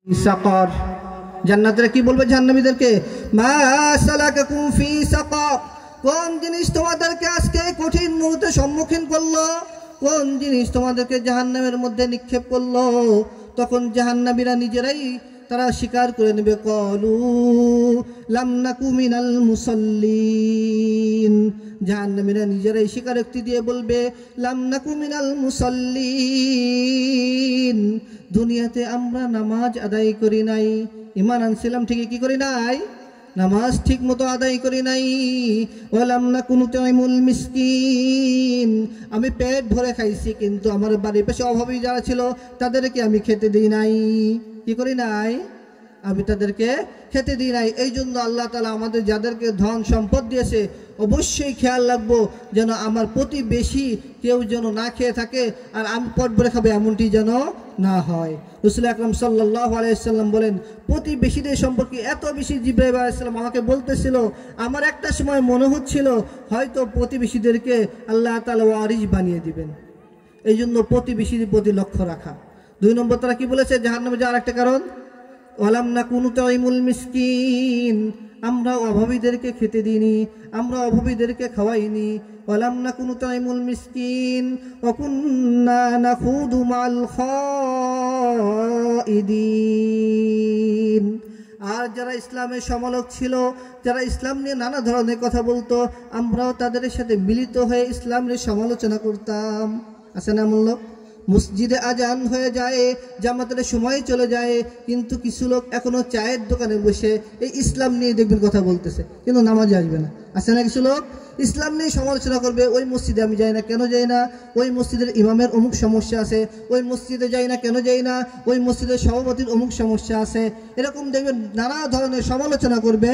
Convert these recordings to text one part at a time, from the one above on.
সাকার। জান্নাতীরা কি বলবে জাহান্নামীদেরকে? মা সালাকাকুম ফি সাকার, কোন জিনিস তোমাদেরকে আজকে কঠিন মুহূর্তে সম্মুখীন করলো, কোন জিনিস তোমাদেরকে জাহান্নামের মধ্যে নিক্ষেপ করলো? তখন জাহান্নামীরা নিজেরাই তারা স্বীকার করে নেবে, ক্বালু লাম নাকু মিনাল মুসাল্লিন। জাহান্নামীরা নিজেরাই স্বীকারোক্তি দিয়ে বলবে, লাম নাকু মিনাল মুসাল্লিন, দুনিয়াতে আমরা নামাজ আদায় করি নাই, ঈমান আনছিলাম ঠিকই, কি করি নাই? নামাজ ঠিক মতো আদায় করি নাই। ওয়ালাম নাকু নুতঈমুল মিসকিন, আমি পেট ভরে খাইছি, কিন্তু আমার বাড়ির পাশে অভাবী যারা ছিল তাদেরকে আমি খেতে দিই নাই। কি করি নাই? আমি তাদেরকে খেতে দিই নাই। এই জন্য আল্লাহ তাআলা আমাদের যাদেরকে ধন সম্পদ দিয়েছে অবশ্যই খেয়াল রাখবো যেন আমার প্রতিবেশী কেউ যেন না খেয়ে থাকে আর আমি পেট ভরে খাবো, এমনটি যেন না হয়। রাসূল আকরাম সাল্লাল্লাহু আলাইহি ওয়াসাল্লাম বলেন, প্রতিবেশীদের সম্পর্কে এত বেশি জিবরাইল আলাইহিস সালাম আমাকে বলতেছিল, আমার একটা সময় মনে হচ্ছিল হয়তো প্রতিবেশীদেরকে আল্লাহ তাআলা ওয়ারিস বানিয়ে দিবেন। এই জন্য প্রতিবেশীর প্রতি লক্ষ্য রাখা। 2 নম্বর তারা কি বলেছে জাহান্নামে যাওয়ার একটা কারণ, ওয়ালাম নাকু নুতঈমুল মিসকিন, আমরা অভাবীদেরকে খেতে দিইনি, আমরা অভাবীদেরকে খাওয়াইনি। ওয়ালাম নাকু নুতঈমুল মিসকিন ওয়া কুন্না নাখুদু মাল খাইদিন। আর যারা ইসলামের সমালোচক ছিল, যারা ইসলাম নিয়ে নানা ধরনের কথা বলতো, আমরাও তাদের সাথে মিলিত হয়ে ইসলামের সমালোচনা করতাম। আছে না এমন লোক? মসজিদে আজান হয়ে যায়, জামাতের সময় চলে যায়, কিন্তু কিছু লোক এখনো চায়ের দোকানে বসে এই ইসলাম নিয়ে দেখবেন কথা বলতেছে, কিন্তু নামাজে আসবে না। আছে না কিছু লোক ইসলাম নিয়ে সমালোচনা করবে, ওই মসজিদে আমি যাই না, কেন যাই না? ওই মসজিদের ইমামের অমুক সমস্যা আছে, ওই মসজিদে যাই না, কেন যাই না? ওই মসজিদের সভাপতির অমুক সমস্যা আছে। এরকম দেখবেন নানা ধরনের সমালোচনা করবে,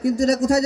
কিন্তু এরা কোথায় যাবে?